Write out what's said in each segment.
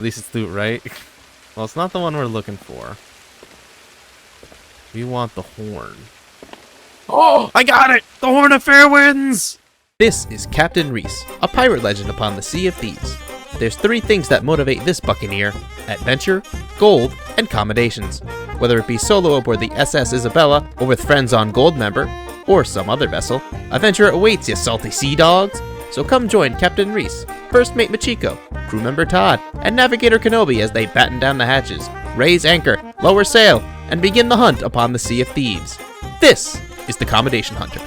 At least it's loot, right? Well, it's not the one we're looking for. We want the horn. Oh, I got it! The Horn of Fair Winds! This is Captain Reese, a pirate legend upon the Sea of Thieves. There's 3 things that motivate this buccaneer: adventure, gold, and commendations. Whether it be solo aboard the SS Isabella, or with friends on Goldmember, or some other vessel, adventure awaits, you salty sea dogs! So come join Captain Reese, First Mate Machiko, crew member Todd, and Navigator Kenobi as they batten down the hatches, raise anchor, lower sail, and begin the hunt upon the Sea of Thieves. This is the Commendation Hunter.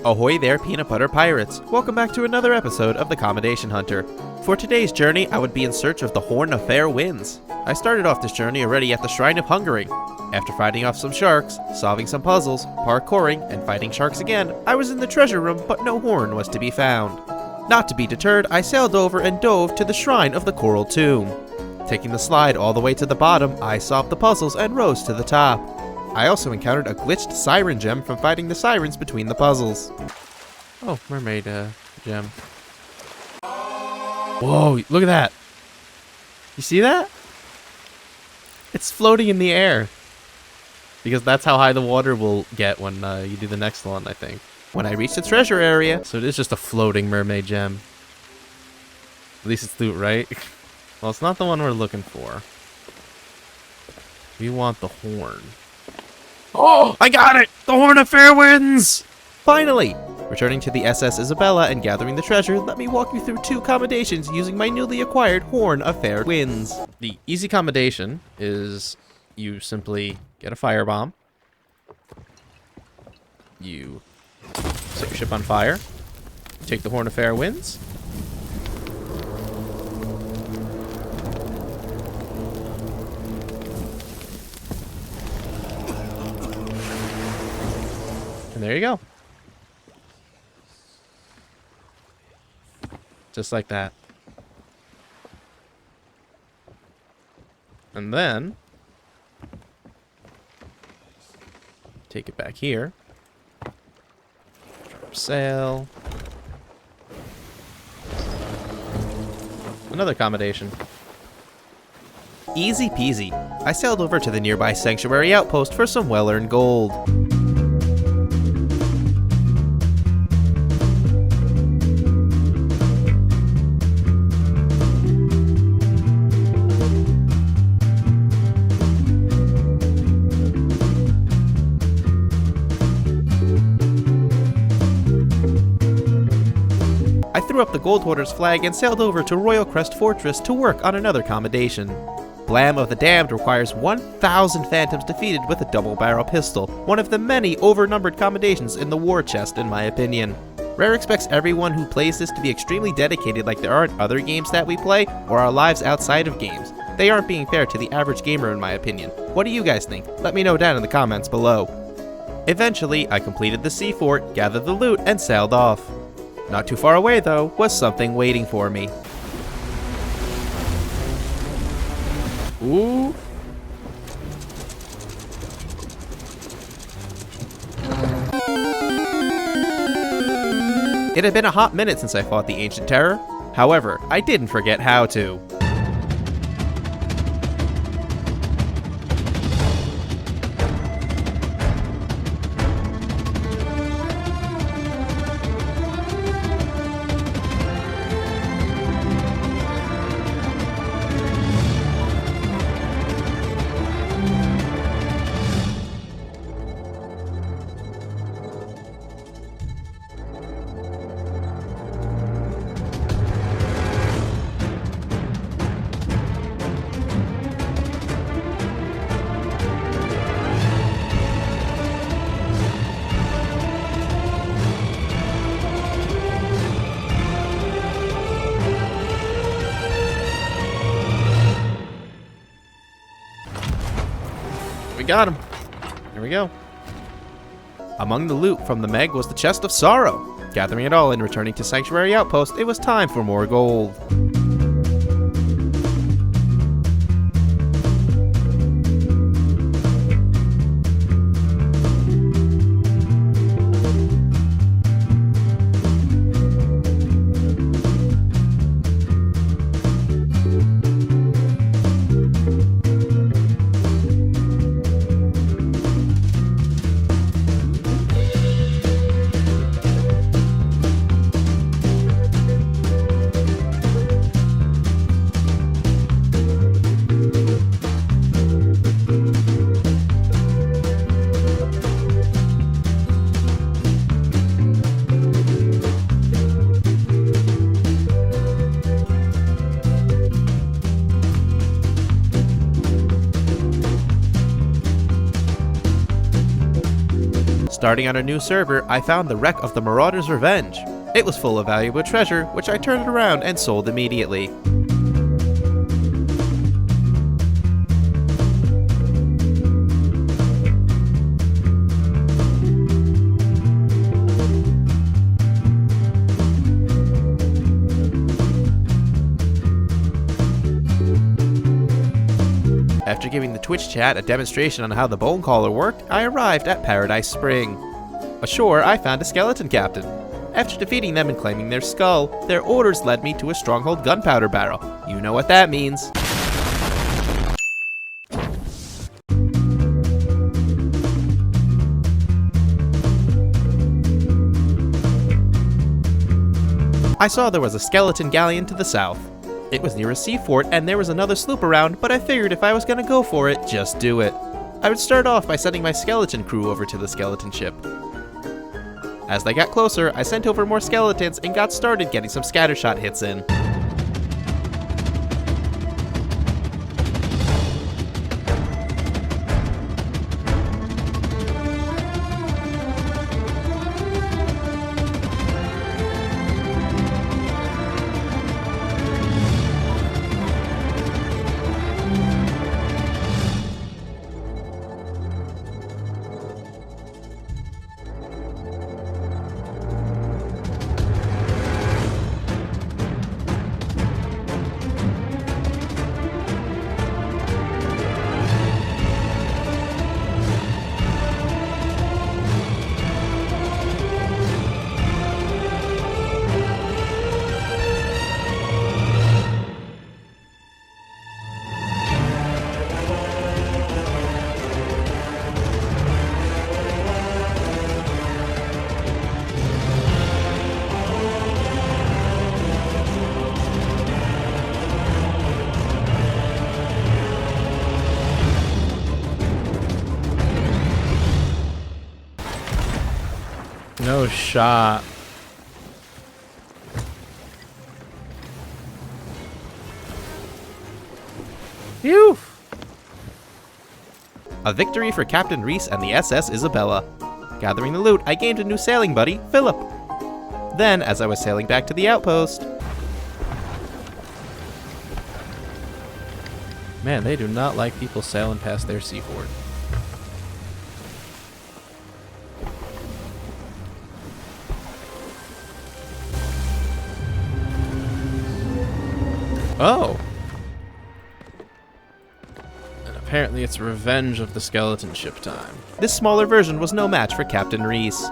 Ahoy there, peanut butter pirates! Welcome back to another episode of the Commendation Hunter. For today's journey, I would be in search of the Horn of Fair Winds. I started off this journey already at the Shrine of Hungering. After fighting off some sharks, solving some puzzles, parkouring, and fighting sharks again, I was in the treasure room, but no horn was to be found. Not to be deterred, I sailed over and dove to the Shrine of the Coral Tomb. Taking the slide all the way to the bottom, I solved the puzzles and rose to the top. I also encountered a glitched siren gem from fighting the sirens between the puzzles. Oh, mermaid gem. Whoa, look at that. You see that? It's floating in the air. Because that's how high the water will get when you do the next one, I think. When I reach the treasure area. So it is just a floating mermaid gem. At least it's loot, right? Well, it's not the one we're looking for. We want the horn. Oh, I got it! The Horn of Fair Winds! Finally! Returning to the SS Isabella and gathering the treasure, let me walk you through 2 commendations using my newly acquired Horn of Fair Winds. The easy commendation is you simply get a firebomb. You set your ship on fire. Take the Horn of Fair Winds. And there you go. Just like that. And then take it back here. Drop sail. Another accommodation. Easy peasy. I sailed over to the nearby sanctuary outpost for some well-earned gold. I threw up the Gold Hoarder's flag and sailed over to Royal Crest Fortress to work on another commendation. Blam of the Damned requires 1,000 phantoms defeated with a double-barrel pistol, one of the many overnumbered commendations in the war chest in my opinion. Rare expects everyone who plays this to be extremely dedicated like there aren't other games that we play or our lives outside of games. They aren't being fair to the average gamer in my opinion. What do you guys think? Let me know down in the comments below. Eventually, I completed the sea fort, gathered the loot, and sailed off. Not too far away, though, was something waiting for me. Ooh. It had been a hot minute since I fought the Ancient Terror. However, I didn't forget how to. We got him. Here we go. Among the loot from the Meg was the Chest of Sorrow. Gathering it all and returning to Sanctuary Outpost, it was time for more gold. Starting on a new server, I found the wreck of the Marauder's Revenge. It was full of valuable treasure, which I turned around and sold immediately. After giving the Twitch chat a demonstration on how the bone collar worked, I arrived at Paradise Spring. Ashore, I found a skeleton captain. After defeating them and claiming their skull, their orders led me to a stronghold gunpowder barrel. You know what that means. I saw there was a skeleton galleon to the south. It was near a sea fort and there was another sloop around, but I figured if I was gonna go for it, just do it. I would start off by sending my skeleton crew over to the skeleton ship. As they got closer, I sent over more skeletons and got started getting some scattershot hits in. No shot. Phew! A victory for Captain Reese and the SS Isabella. Gathering the loot, I gained a new sailing buddy, Phillip. Then, as I was sailing back to the outpost... Man, they do not like people sailing past their seafort. Oh! And apparently it's revenge of the skeleton ship time. This smaller version was no match for Captain Reese.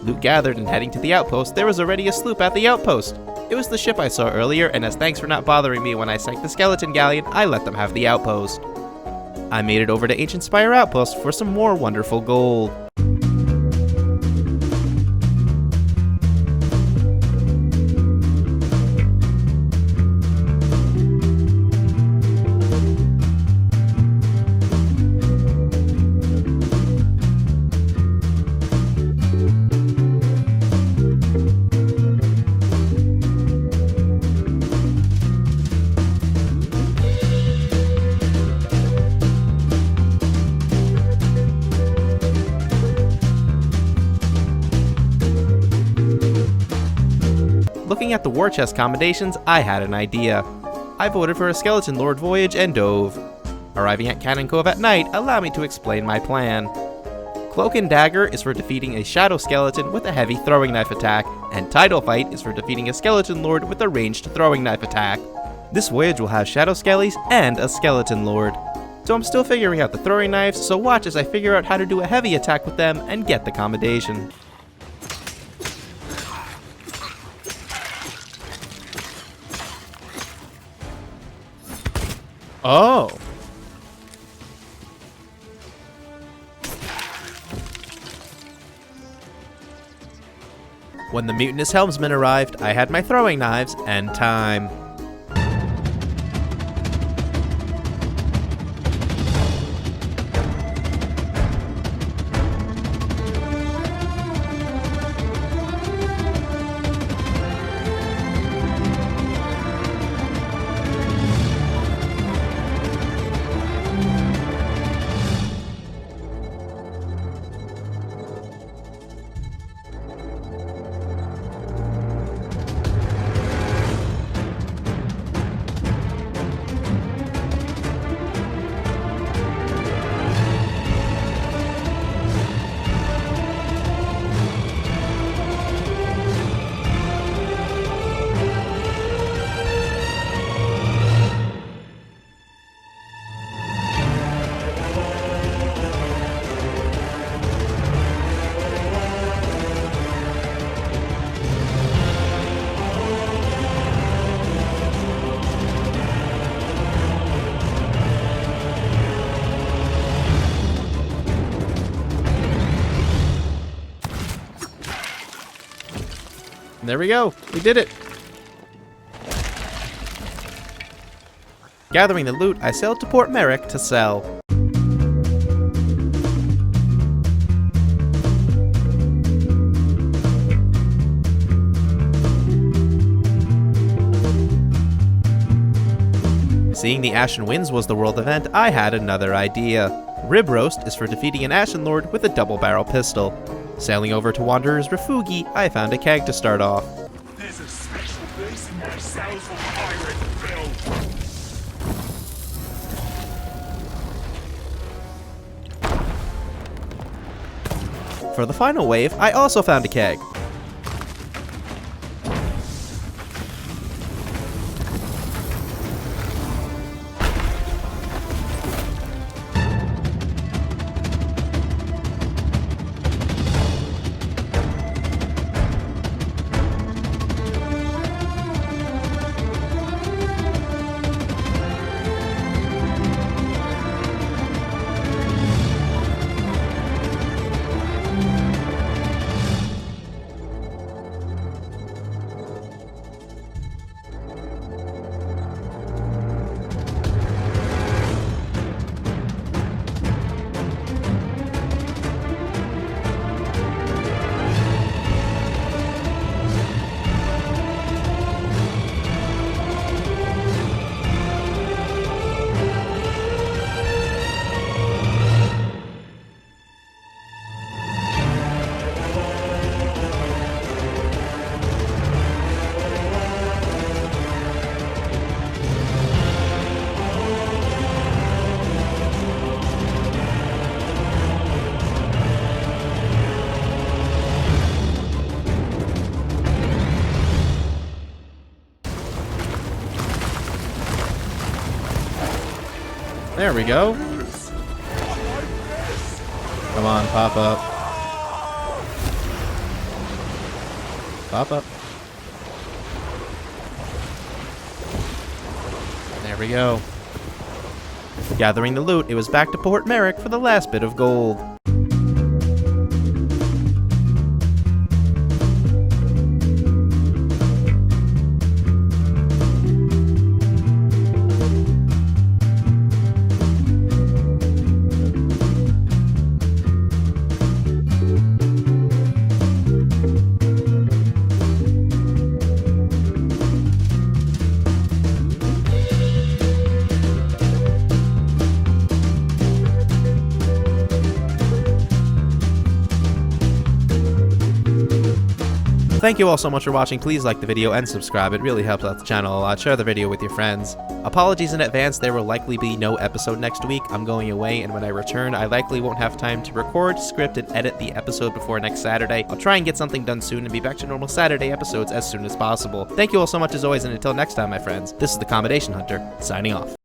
Loot gathered and heading to the outpost, there was already a sloop at the outpost. It was the ship I saw earlier, and as thanks for not bothering me when I sank the skeleton galleon, I let them have the outpost. I made it over to Ancient Spire Outpost for some more wonderful gold. Looking at the war chest commendations, I had an idea. I voted for a Skeleton Lord voyage and dove. Arriving at Cannon Cove at night allowed me to explain my plan. Cloak and Dagger is for defeating a shadow skeleton with a heavy throwing knife attack, and Title Fight is for defeating a Skeleton Lord with a ranged throwing knife attack. This voyage will have shadow skellies and a Skeleton Lord. So I'm still figuring out the throwing knives, so watch as I figure out how to do a heavy attack with them and get the Commendation. Oh! When the mutinous helmsman arrived, I had my throwing knives and time. There we go. We did it. Gathering the loot, I sailed to Port Merrick to sell. Seeing the Ashen Winds was the world event, I had another idea. Rib Roast is for defeating an Ashen Lord with a double barrel pistol. Sailing over to Wanderer's Refugi, I found a keg to start off. There's a special place in my cells for pirate Phil. For the final wave, I also found a keg. There we go. Come on, pop up. Pop up. There we go. Gathering the loot, it was back to Port Merrick for the last bit of gold. Thank you all so much for watching. Please like the video and subscribe. It really helps out the channel a lot. Share the video with your friends. Apologies in advance, there will likely be no episode next week. I'm going away, and when I return, I likely won't have time to record, script, and edit the episode before next Saturday. I'll try and get something done soon and be back to normal Saturday episodes as soon as possible. Thank you all so much as always, and until next time, my friends, this is the Commendation Hunter, signing off.